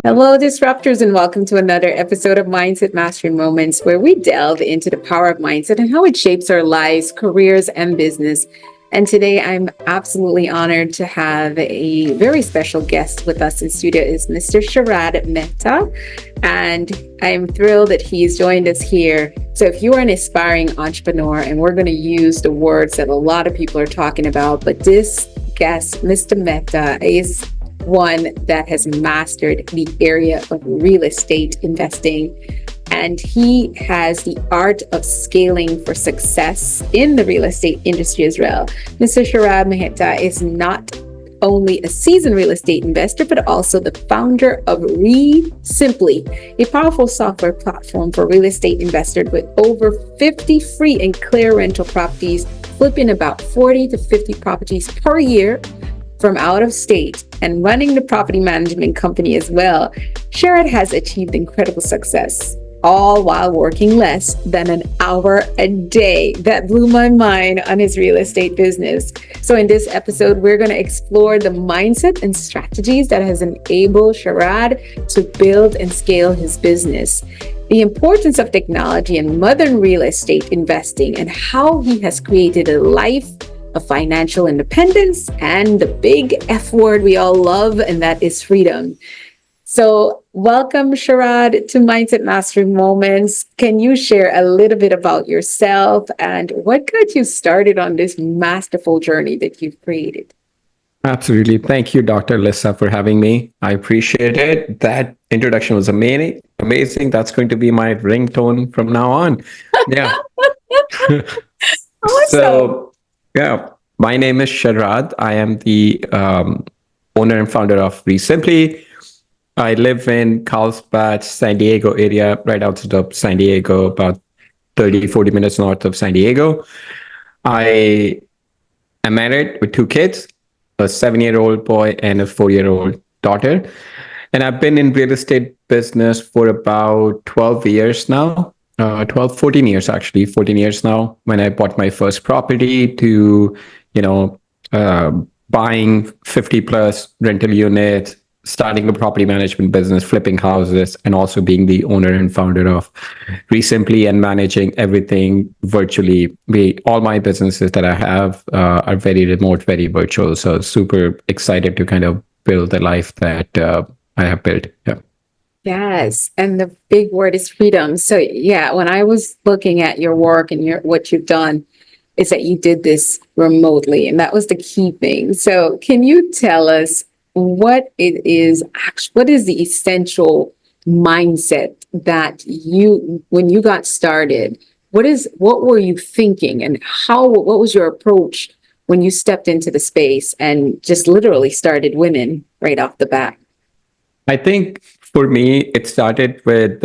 Hello, disruptors, and welcome to another episode of Mindset Mastery Moments, where we delve into the power of mindset and how it shapes our lives, careers, and business. And today, I'm absolutely honored to have a very special guest with us in studio. Is Mr. Sharad Mehta, and I'm thrilled that he's joined us here. So, if you are an aspiring entrepreneur, and we're going to use the words that a lot of people are talking about, but this guest, Mr. Mehta, is one that has mastered the area of real estate investing. And he has the art of scaling for success in the real estate industry as well. Mr. Sharad Mehta is not only a seasoned real estate investor, but also the founder of REsimpli, a powerful software platform for real estate investors with over 50 free and clear rental properties, flipping about 40 to 50 properties per year from out of state, and running the property management company as well. Sharad has achieved incredible success, all while working less than an hour a day. That blew my mind on his real estate business. So in this episode, we're going to explore the mindset and strategies that has enabled Sharad to build and scale his business, the importance of technology in modern real estate investing, and how he has created a life of financial independence, and the big F word we all love, and that is freedom. So welcome, Sharad, to Mindset Mastery Moments. Can you share a little bit about yourself and what got you started on this masterful journey that you've created? Absolutely. Thank you, Dr. Alisa, for having me. I appreciate it. That introduction was amazing. Amazing. That's going to be my ringtone from now on. Yeah. Awesome. Yeah, my name is Sharad. I am the owner and founder of REsimpli. I live in Carlsbad, San Diego area, right outside of San Diego, about 30, 40 minutes north of San Diego. I am married with two kids, a 7-year-old boy and a 4-year-old daughter. And I've been in real estate business for about 12 years now. 14 years, actually, 14 years now, when I bought my first property to, buying 50 plus rental units, starting a property management business, flipping houses, and also being the owner and founder of REsimpli and managing everything virtually. All my businesses that I have are very remote, very virtual. So super excited to kind of build the life that I have built. Yeah. Yes, and the big word is freedom. So yeah, when I was looking at your work and what you've done, is that you did this remotely, and that was the key thing. So can you tell us what it is? What is the essential mindset that when you got started? What were you thinking, and what was your approach when you stepped into the space and just literally started winning right off the bat? I think for me, it started with,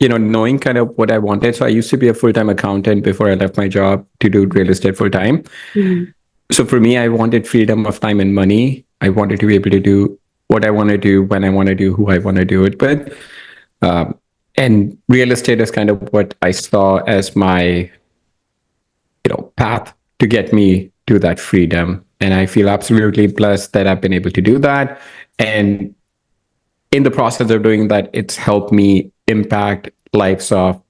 knowing kind of what I wanted. So I used to be a full-time accountant before I left my job to do real estate full-time. Mm-hmm. So for me, I wanted freedom of time and money. I wanted to be able to do what I want to do, when I want to do, who I want to do it with. And real estate is kind of what I saw as my, path to get me to that freedom. And I feel absolutely blessed that I've been able to do that. And in the process of doing that, it's helped me impact lives of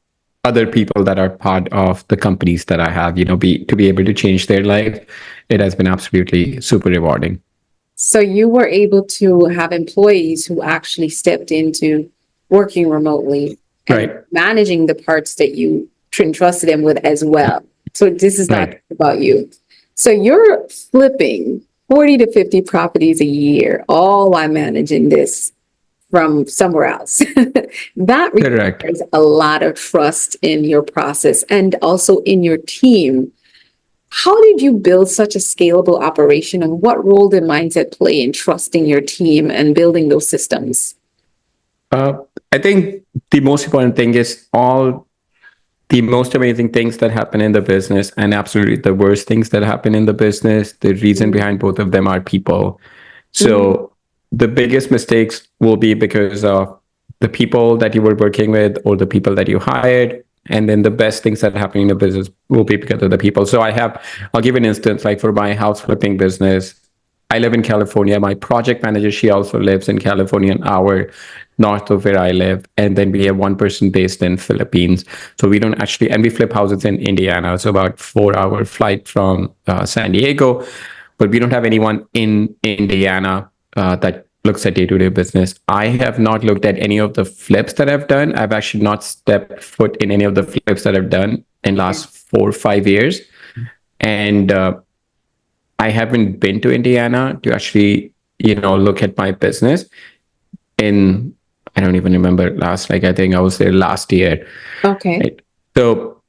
other people that are part of the companies that I have, to be able to change their life. It has been absolutely super rewarding. So you were able to have employees who actually stepped into working remotely and right, managing the parts that you entrusted them with as well. So this is not right, about you. So you're flipping 40 to 50 properties a year, all while managing this from somewhere else. That requires a lot of trust in your process and also in your team. How did you build such a scalable operation, and what role did mindset play in trusting your team and building those systems? I think the most important thing is all the most amazing things that happen in the business and absolutely the worst things that happen in the business. The reason behind both of them are people. So the biggest mistakes will be because of the people that you were working with or the people that you hired. And then the best things that happen in the business will be because of the people. So I'll give an instance, like for my house flipping business, I live in California. My project manager, she also lives in California, an hour north of where I live. And then we have one person based in Philippines. So we don't actually, and we flip houses in Indiana. It's about 4 hour flight from San Diego, but we don't have anyone in Indiana that looks at day-to-day business. I have not looked at any of the flips that I've done. I've actually not stepped foot in any of the flips that I've done in last 4 or 5 years. And I haven't been to Indiana to actually, look at my business in, I don't even remember last, I think I was there last year. Okay. Right? So,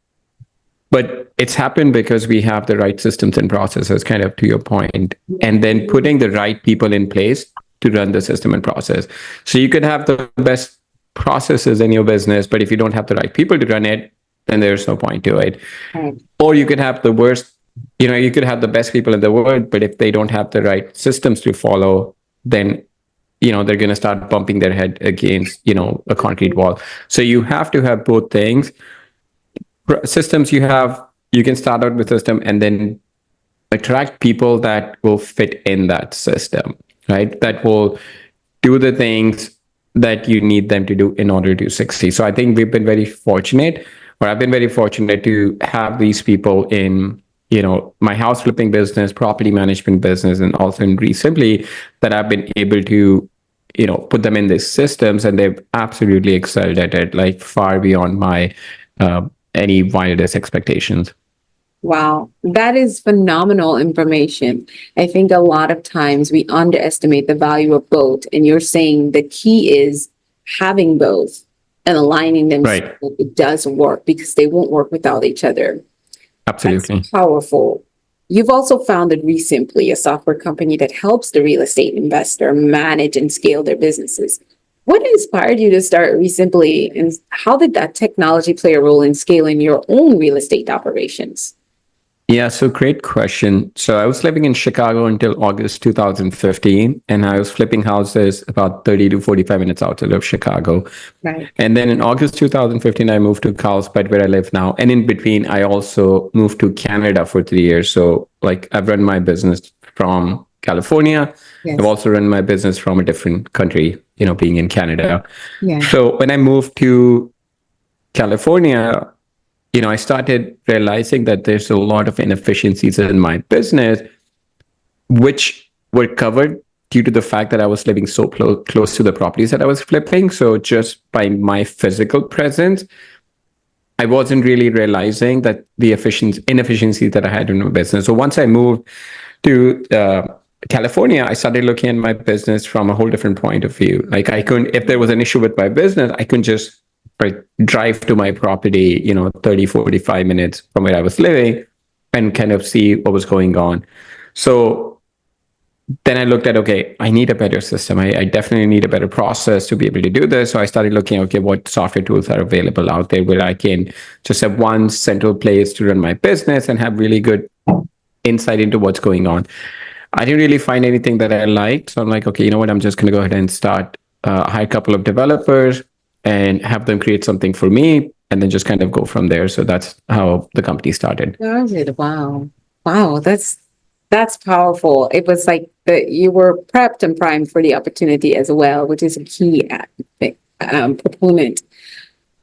but it's happened because we have the right systems and processes, kind of to your point, and then putting the right people in place to run the system and process. So you could have the best processes in your business, but if you don't have the right people to run it, then there's no point to it. Right. Or you could have the worst, you could have the best people in the world, but if they don't have the right systems to follow, then, they're going to start bumping their head against, a concrete wall. So you have to have both things. Systems you can start out with system and then attract people that will fit in that system, right? That will do the things that you need them to do in order to succeed. So I think we've been very fortunate, or I've been very fortunate to have these people in, my house flipping business, property management business, and also in REsimpli, that I've been able to, put them in these systems, and they've absolutely excelled at it, like far beyond my any wildest expectations. Wow, that is phenomenal information. I think a lot of times we underestimate the value of both. And you're saying the key is having both and aligning them so Right. that it does work, because they won't work without each other. Absolutely. That's powerful. You've also founded REsimpli, a software company that helps the real estate investor manage and scale their businesses. What inspired you to start REsimpli, and how did that technology play a role in scaling your own real estate operations? Yeah, so great question. So I was living in Chicago until August 2015, and I was flipping houses about 30 to 45 minutes outside of Chicago. Right. And then in August 2015, I moved to Carlsbad, where I live now. And in between, I also moved to Canada for 3 years. So like I've run my business from California. Yes. I've also run my business from a different country, being in Canada. Yeah. So when I moved to California, I started realizing that there's a lot of inefficiencies in my business, which were covered due to the fact that I was living so close to the properties that I was flipping. So just by my physical presence, I wasn't really realizing that the inefficiencies that I had in my business. So once I moved to California, I started looking at my business from a whole different point of view. Like if there was an issue with my business, I couldn't just drive to my property, 30, 45 minutes from where I was living and kind of see what was going on. So then I looked at, okay, I need a better system. I definitely need a better process to be able to do this. So I started looking, okay, what software tools are available out there where I can just have one central place to run my business and have really good insight into what's going on. I didn't really find anything that I liked. So I'm like, okay, you know what? I'm just going to go ahead and start, hire a couple of developers and have them create something for me, and then just kind of go from there. So that's how the company started. Wow. Wow, that's powerful. It was like you were prepped and primed for the opportunity as well, which is a key proponent.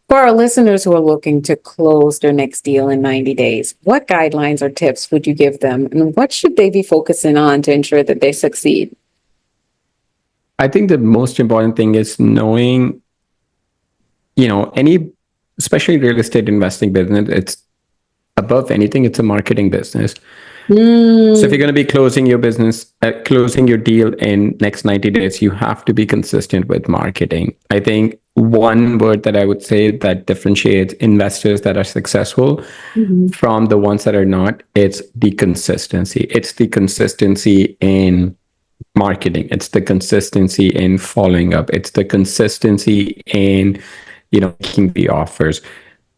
For our listeners who are looking to close their next deal in 90 days, what guidelines or tips would you give them? And what should they be focusing on to ensure that they succeed? I think the most important thing is knowing, especially real estate investing business, it's above anything, it's a marketing business. So if you're going to be closing your deal in next 90 days, you have to be consistent with marketing. I think one word that I would say that differentiates investors that are successful from the ones that are not, it's the consistency. It's the consistency in marketing. It's the consistency in following up. It's the consistency in, making the offers.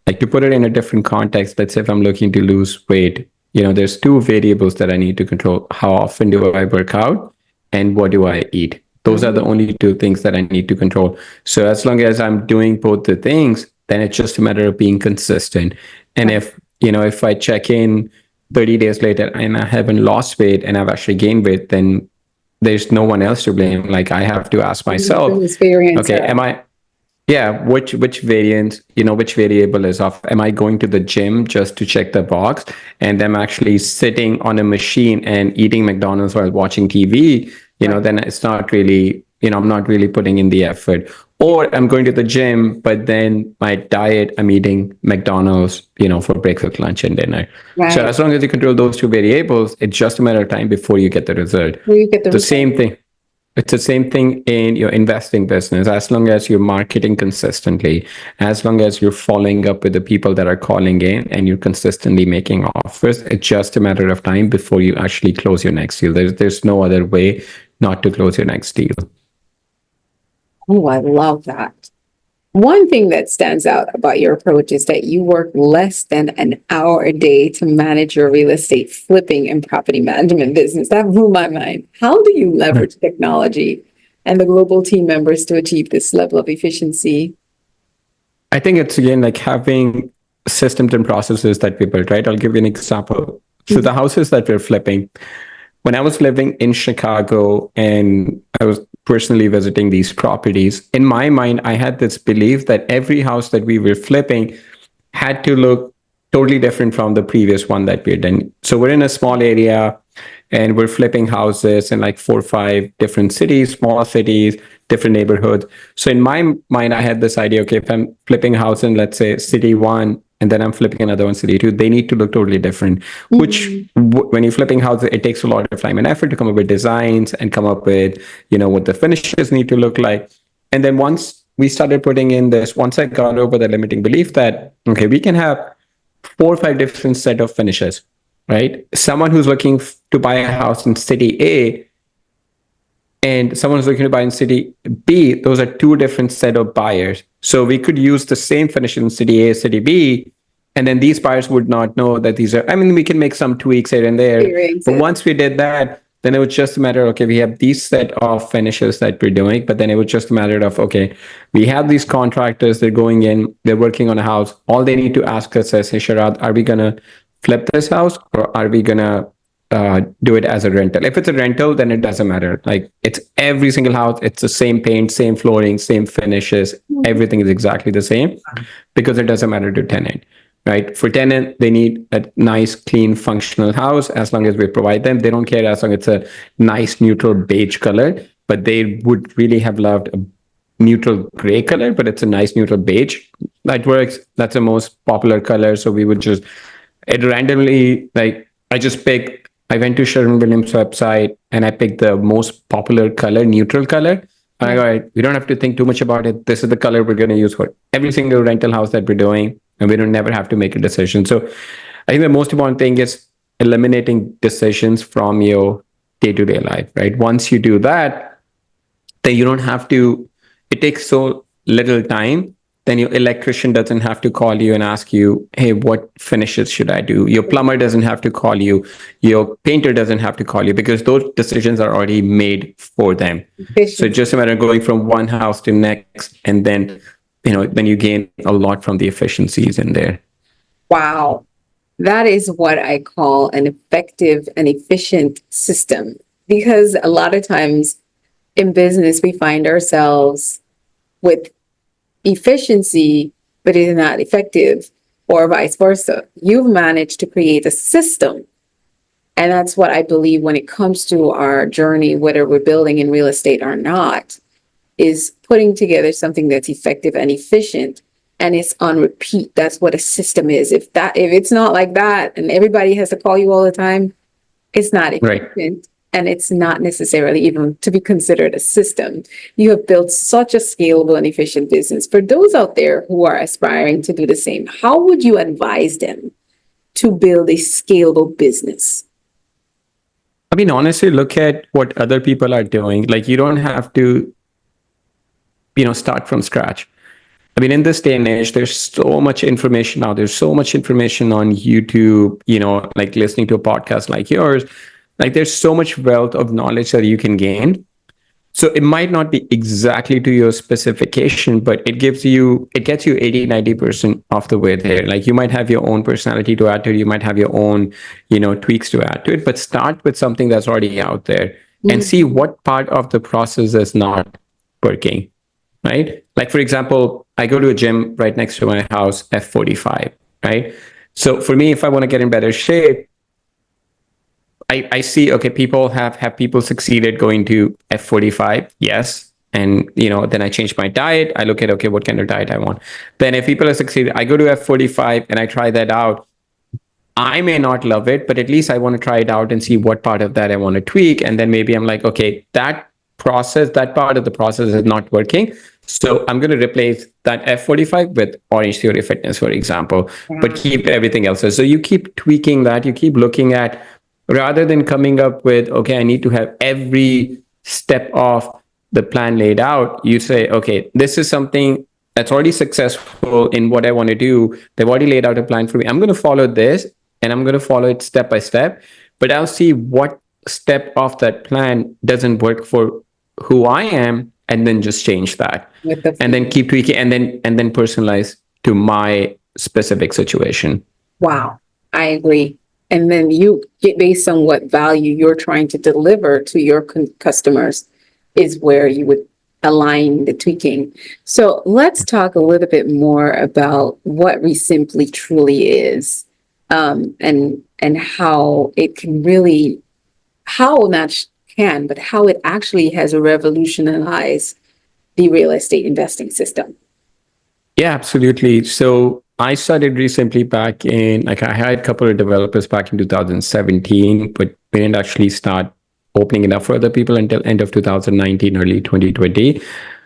Like, to put it in a different context, let's say if I'm looking to lose weight, there's two variables that I need to control. How often do I work out and what do I eat? Those are the only two things that I need to control. So as long as I'm doing both the things, then it's just a matter of being consistent. And if I check in 30 days later and I haven't lost weight and I've actually gained weight, then there's no one else to blame. Like I have to ask myself, Experience. okay, am I, yeah, which variant, which variable is off? Am I going to the gym just to check the box, and I'm actually sitting on a machine and eating McDonald's while watching TV? Then it's not really, I'm not really putting in the effort. Or I'm going to the gym, but then my diet, I'm eating McDonald's, for breakfast, lunch, and dinner. So Right. as long as you control those two variables, it's just a matter of time before you get the result. Where you get the The result. same thing. It's the same thing in your investing business. As long as you're marketing consistently, as long as you're following up with the people that are calling in and you're consistently making offers, it's just a matter of time before you actually close your next deal. There's no other way not to close your next deal. Oh, I love that. One thing that stands out about your approach is that you work less than an hour a day to manage your real estate flipping and property management business. That blew my mind. How do you leverage technology and the global team members to achieve this level of efficiency? I think it's again like having systems and processes that we build, right? I'll give you an example. So the houses that we're flipping, when I was living in Chicago and I was personally visiting these properties, in my mind, I had this belief that every house that we were flipping had to look totally different from the previous one that we had done. So we're in a small area and we're flipping houses in like 4 or 5 different cities, small cities, different neighborhoods. So in my mind, I had this idea, okay, if I'm flipping a house in, let's say, city 1, and then I'm flipping another one, city 2, they need to look totally different, which when you're flipping houses, it takes a lot of time and effort to come up with designs and come up with, what the finishes need to look like. And then once we started putting in this, once I got over the limiting belief that, okay, we can have 4 or 5 different set of finishes, right? Someone who's looking to buy a house in city A and someone who's looking to buy in city B, those are 2 different set of buyers. So we could use the same finish in city A, city B, and then these buyers would not know that these are, I mean, we can make some tweaks here and there. But once we did that, then it was just a matter, okay, we have these set of finishes that we're doing, but then it was just a matter of, okay, we have these contractors, they're going in, they're working on a house. All they need to ask us is, hey, Sharad, are we going to flip this house or are we going to do it as a rental? If it's a rental, then it doesn't matter. Like it's every single house, it's the same paint, same flooring, same finishes. Everything is exactly the same because it doesn't matter to tenant, right? For tenant, they need a nice, clean, functional house. As long as we provide them, they don't care as long as it's a nice, neutral beige color, but they would really have loved a neutral gray color, but it's a nice neutral beige. That works. That's the most popular color. So we would just, it randomly, like I went to Sherwin-Williams website and I picked the most popular color, neutral color. And I go, all right, we don't have to think too much about it. This is the color we're going to use for every single rental house that we're doing. And we don't never have to make a decision. So I think the most important thing is eliminating decisions from your day-to-day life, right? Once you do that, then you don't have to, it takes so little time. Then your electrician doesn't have to call you and ask you, hey, what finishes should I do? Your plumber doesn't have to call you. Your painter doesn't have to call you because those decisions are already made for them. So it's just a matter of going from one house to next. And then, then you gain a lot from the efficiencies in there. Wow. That is what I call an effective and efficient system. Because a lot of times in business, we find ourselves with efficiency, but it is not effective, or vice versa. You've managed to create a system. And that's what I believe when it comes to our journey, whether we're building in real estate or not, is putting together something that's effective and efficient. And it's on repeat. That's what a system is. If it's not like that and everybody has to call you all the time, it's not efficient. Right. And it's not necessarily even to be considered a system. You have built such a scalable and efficient business. For those out there who are aspiring to do the same, how would you advise them to build a scalable business? I mean, honestly, look at what other people are doing. Like you don't have to, start from scratch. I mean, in this day and age, there's so much information out there. There's so much information on YouTube, like listening to a podcast like yours. Like there's so much wealth of knowledge that you can gain. So it might not be exactly to your specification, but it gets you 80, 90% of the way there. Like you might have your own personality to add to it. You might have your own, tweaks to add to it, but start with something that's already out there. and see what part of the process is not working, right? Like, for example, I go to a gym right next to my house, F45, right? So for me, if I want to get in better shape, I see, okay, people have people succeeded going to F45, yes. And, then I change my diet. I look at, okay, what kind of diet I want. Then if people are succeeded, I go to F45 and I try that out. I may not love it, but at least I want to try it out and see what part of that I want to tweak. And then maybe I'm like, okay, that part of the process is not working. So I'm going to replace that F45 with Orange Theory Fitness, for example, but keep everything else. So you keep tweaking that, you keep looking at, rather than coming up with, okay, I need to have every step of the plan laid out. You say, okay, this is something that's already successful in what I want to do. They've already laid out a plan for me. I'm going to follow this and I'm going to follow it step by step, but I'll see what step of that plan doesn't work for who I am, and then just change that, and then keep tweaking, and then personalize to my specific situation. Wow, I agree. And then you get based on what value you're trying to deliver to your customers is where you would align the tweaking. So let's talk a little bit more about what REsimpli truly is, and how it can really, how not can, but how it actually has revolutionized the real estate investing system. Yeah, absolutely. So I started REsimpli back in, like, I had a couple of developers back in 2017, but we didn't actually start opening it up for other people until end of 2019, early 2020.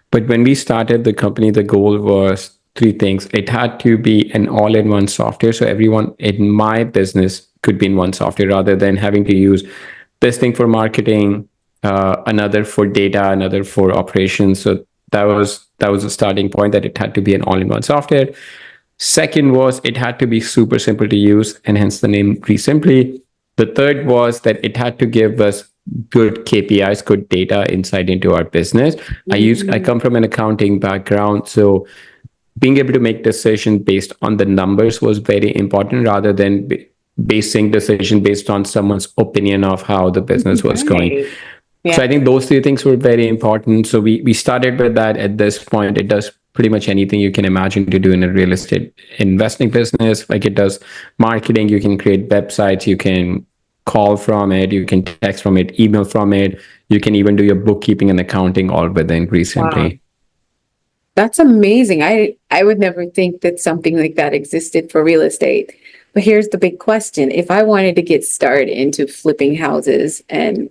But when we started the company, the goal was three things. It had to be an all-in-one software. So everyone in my business could be in one software, rather than having to use this thing for marketing, another for data, another for operations. So that was a starting point, that it had to be an all-in-one software. Second was, it had to be super simple to use, and hence the name REsimpli. The third was that it had to give us good KPIs, good data insight into our business. I come from an accounting background, so being able to make decisions based on the numbers was very important, rather than basing decision based on someone's opinion of how the business was going. Yeah. So I think those three things were very important. So we started with that. At this point, it does pretty much anything you can imagine to do in a real estate investing business. Like, it does marketing, you can create websites, you can call from it, you can text from it, email from it, you can even do your bookkeeping and accounting all within REsimpli. Wow. That's amazing. I would never think that something like that existed for real estate. But here's the big question. If I wanted to get started into flipping houses and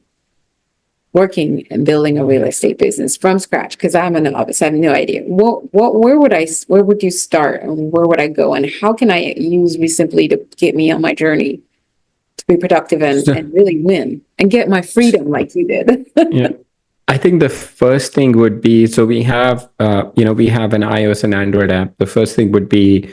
working and building a real estate business from scratch, because I'm a novice, I have no idea. Where would you start, and where would I go, and how can I use REsimpli to get me on my journey to be productive and really win and get my freedom like you did? Yeah. I think the first thing would be, so we have an iOS and Android app. The first thing would be,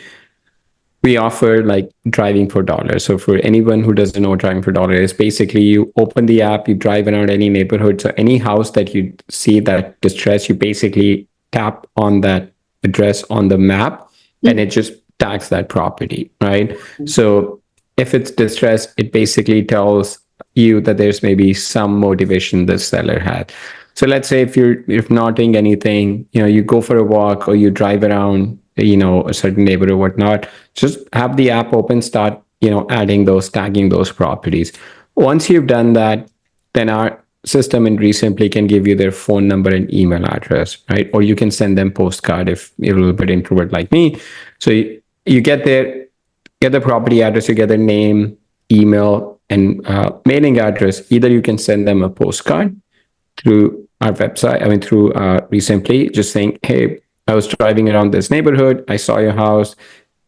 we offer like driving for dollars. So for anyone who doesn't know what driving for dollars is, basically you open the app, you drive around any neighborhood. So any house that you see that distress, you basically tap on that address on the map, and it just tags that property, right? So if it's distressed, it basically tells you that there's maybe some motivation the seller had. So let's say if you're not doing anything, you go for a walk or you drive around, a certain neighborhood or whatnot, just have the app open, start, tagging those properties. Once you've done that, then our system in REsimpli can give you their phone number and email address, right? Or you can send them postcard if you're a little bit introvert like me. So you get the property address, you get their name, email, and mailing address. Either you can send them a postcard through our website, through REsimpli, just saying, hey, I was driving around this neighborhood, I saw your house,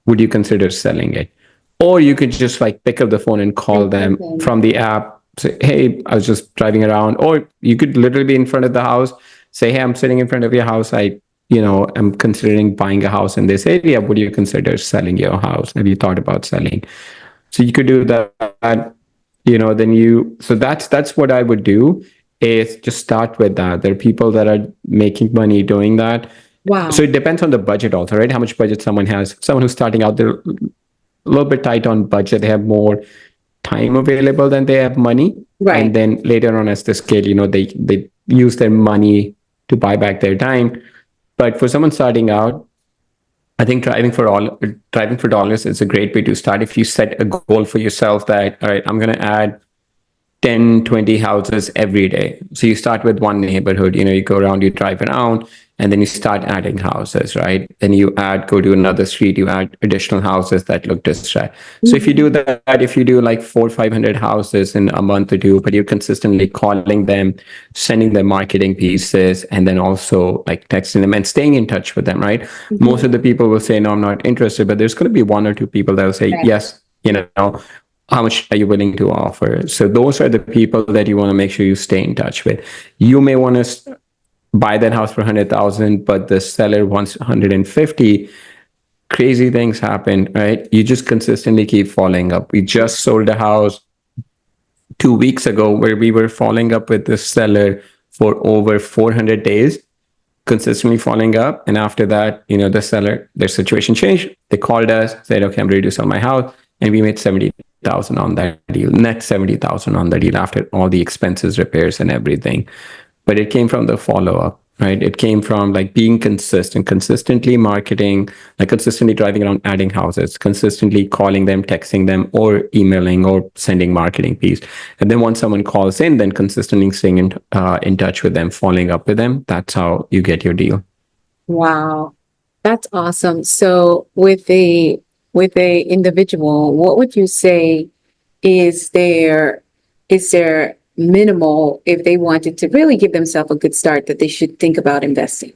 would you consider selling it? Or you could just pick up the phone and call them from the app, say, hey, I was just driving around. Or you could literally be in front of the house, say, hey, I'm sitting in front of your house, I'm considering buying a house in this area, would you consider selling your house? Have you thought about selling? So you could do that, so that's what I would do, is just start with that. There are people that are making money doing that. Wow. So it depends on the budget also, right? How much budget someone has. Someone who's starting out, they're a little bit tight on budget. They have more time available than they have money. Right. And then later on, as they scale, they use their money to buy back their time. But for someone starting out, I think driving for dollars is a great way to start. If you set a goal for yourself that, all right, I'm going to add 10, 20 houses every day. So you start with one neighborhood, you go around, you drive around, and then you start adding houses, right? Then you go to another street, you add additional houses that look distressed. So if you do that, if you do like 500 houses in a month or two, but you're consistently calling them, sending them marketing pieces, and then also like texting them and staying in touch with them, right? Most of the people will say, no, I'm not interested, but there's going to be one or two people that will say, Right. yes, how much are you willing to offer? So those are the people that you want to make sure you stay in touch with. You may want to buy that house for 100,000, but the seller wants 150. Crazy things happen, right? You just consistently keep following up. We just sold a house 2 weeks ago where we were following up with the seller for over 400 days, consistently following up. And after that, the seller, their situation changed. They called us, said, okay, I'm ready to sell my house. And we made 70,000 on that deal, net 70,000 on the deal after all the expenses, repairs, and everything. But it came from the follow up, right? It came from like being consistent, consistently marketing, like consistently driving around, adding houses, consistently calling them, texting them, or emailing or sending marketing piece. And then once someone calls in, then consistently staying in touch with them, following up with them. That's how you get your deal. Wow. That's awesome. So with a individual, what would you say is their minimal if they wanted to really give themselves a good start that they should think about investing?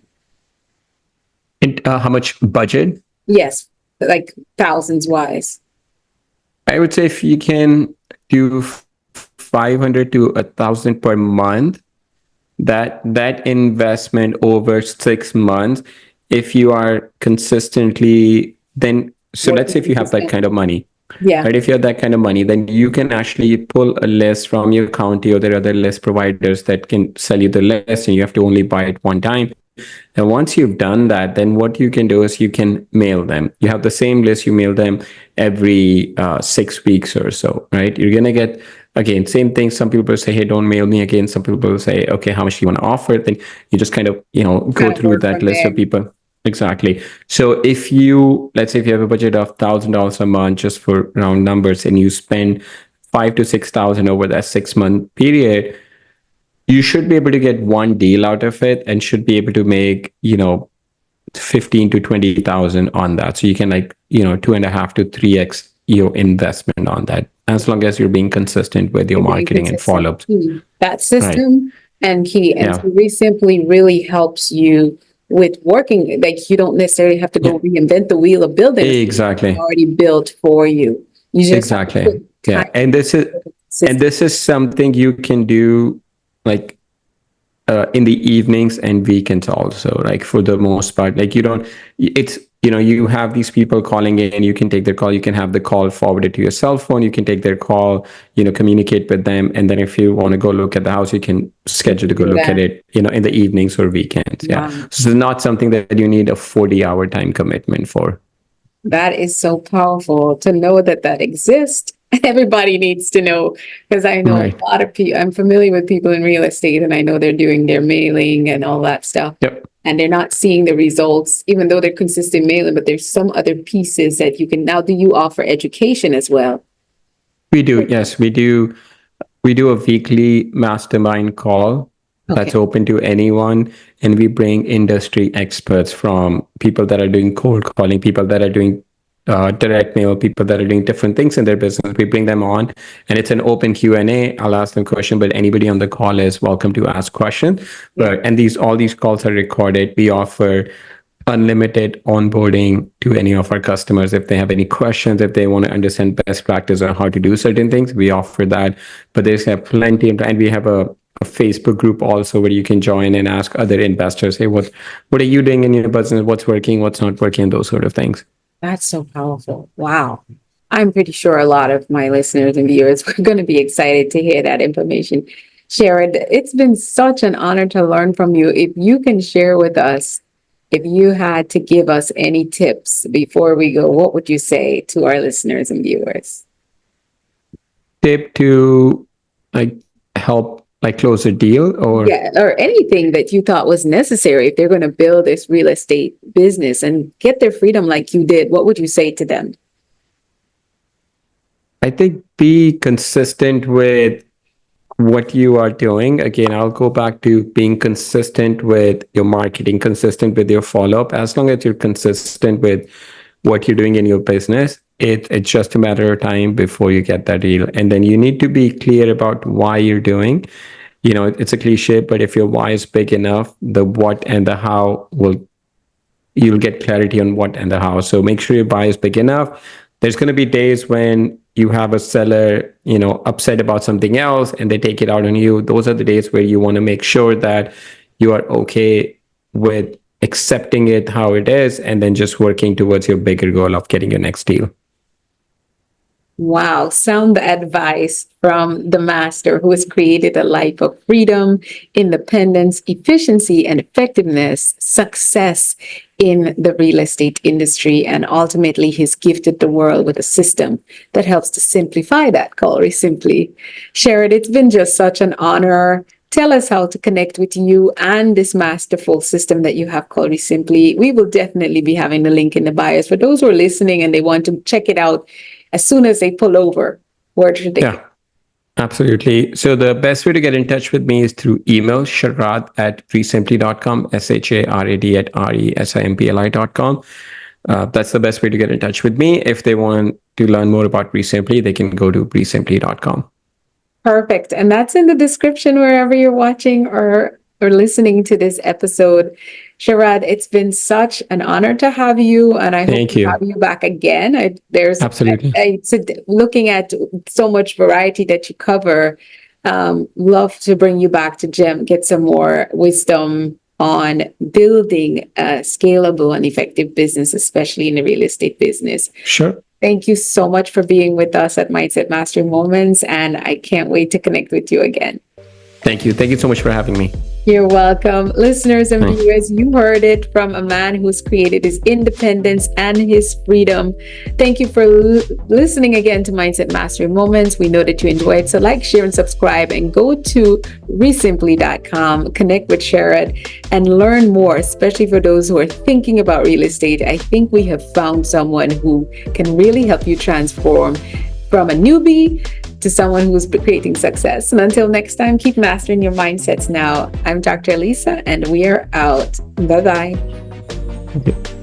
And how much budget? Yes, like thousands wise. I would say if you can do 500 to 1,000 per month, that investment over 6 months, if you are consistently, then so let's say if you have that kind of money, Yeah. right? If you have that kind of money, then you can actually pull a list from your county, or there are other list providers that can sell you the list, and you have to only buy it one time. And once you've done that, then what you can do is you can mail them. You have the same list, you mail them every 6 weeks or so, right? You're going to get, again, same thing. Some people say, hey, don't mail me again. Some people say, okay, how much do you want to offer? Then you just kind of, go through that list of people. Exactly. So if let's say if you have a budget of $1,000 a month, just for round numbers, and you spend 5 to 6,000 over that 6 month period, you should be able to get one deal out of it and should be able to make, 15 to 20,000 on that. So you can 2.5 to 3x your investment on that, as long as you're being consistent with your marketing and follow-ups. That system and key. And Yeah. so REsimpli really helps you with working, like you don't necessarily have to go reinvent the wheel of building. Exactly. It's already built for you. You just have to Exactly. put Yeah. time And this is something you can do like in the evenings and weekends also, like for the most part. Like you have these people calling in, you can take their call, you can have the call forwarded to your cell phone, you can take their call, communicate with them, and then if you want to go look at the house, you can schedule to go look at it, in the evenings or weekends. Yeah. So it's not something that you need a 40-hour time commitment for. That is so powerful to know that exists. Everybody needs to know, because I know a lot of people, I'm familiar with people in real estate, and I know they're doing their mailing and all that stuff. Yep. And they're not seeing the results, even though they're consistent mailing, but there's some other pieces that you can. Now, do you offer education as well? We do. Yes, we do. We do a weekly mastermind call that's open to anyone. And we bring industry experts from people that are doing cold calling, people that are doing direct mail, people that are doing different things in their business. We bring them on, and it's an open Q&A. I'll ask them question, but anybody on the call is welcome to ask questions. And all these calls are recorded. We offer unlimited onboarding to any of our customers. If they have any questions, if they want to understand best practice on how to do certain things, we offer that. But there's plenty, and we have a Facebook group also where you can join and ask other investors, hey, what are you doing in your business? What's working, what's not working, those sort of things. That's so powerful. Wow. I'm pretty sure a lot of my listeners and viewers are going to be excited to hear that information. Sharad, it's been such an honor to learn from you. If you can share with us, if you had to give us any tips before we go, what would you say to our listeners and viewers? Tip to help like close a deal or Yeah, or anything that you thought was necessary if they're going to build this real estate business and get their freedom like you did, what would you say to them? I think be consistent with what you are doing. Again, I'll go back to being consistent with your marketing, consistent with your follow-up. As long as you're consistent with what you're doing in your business, it's just a matter of time before you get that deal. And then you need to be clear about why you're doing. It's a cliche, but if your why is big enough, the what and the how you'll get clarity on what and the how. So make sure your buy is big enough. There's going to be days when you have a seller, upset about something else and they take it out on you. Those are the days where you want to make sure that you are okay with accepting it how it is and then just working towards your bigger goal of getting your next deal. Wow, sound advice from the master who has created a life of freedom, independence, efficiency, and effectiveness, success in the real estate industry. And ultimately, he's gifted the world with a system that helps to simplify that called REsimpli. Sharad, it's been just such an honor. Tell us how to connect with you and this masterful system that you have called REsimpli. We will definitely be having the link in the bios for those who are listening and they want to check it out as soon as they pull over. Where should they go? Absolutely. So the best way to get in touch with me is through email, sharad@resimpli.com, SHARAD@REsimpli.com. That's the best way to get in touch with me. If they want to learn more about REsimpli, they can go to resimpli.com. Perfect. And that's in the description wherever you're watching or listening to this episode. Sharad, it's been such an honor to have you, and I hope to have you back again. Absolutely. Looking at so much variety that you cover, love to bring you back to get some more wisdom on building a scalable and effective business, especially in the real estate business. Sure. Thank you so much for being with us at Mindset Mastery Moments, and I can't wait to connect with you again. Thank you. Thank you so much for having me. You're welcome. Listeners and viewers, you heard it from a man who's created his independence and his freedom. Thank you for listening again to Mindset Mastery Moments. We know that you enjoyed. So like, share, and subscribe, and go to REsimpli.com, connect with Sharad, and learn more, especially for those who are thinking about real estate. I think we have found someone who can really help you transform from a newbie to someone who's creating success. And until next time, keep mastering your mindsets now. I'm Dr. Alisa, and we are out. Bye-bye. Okay.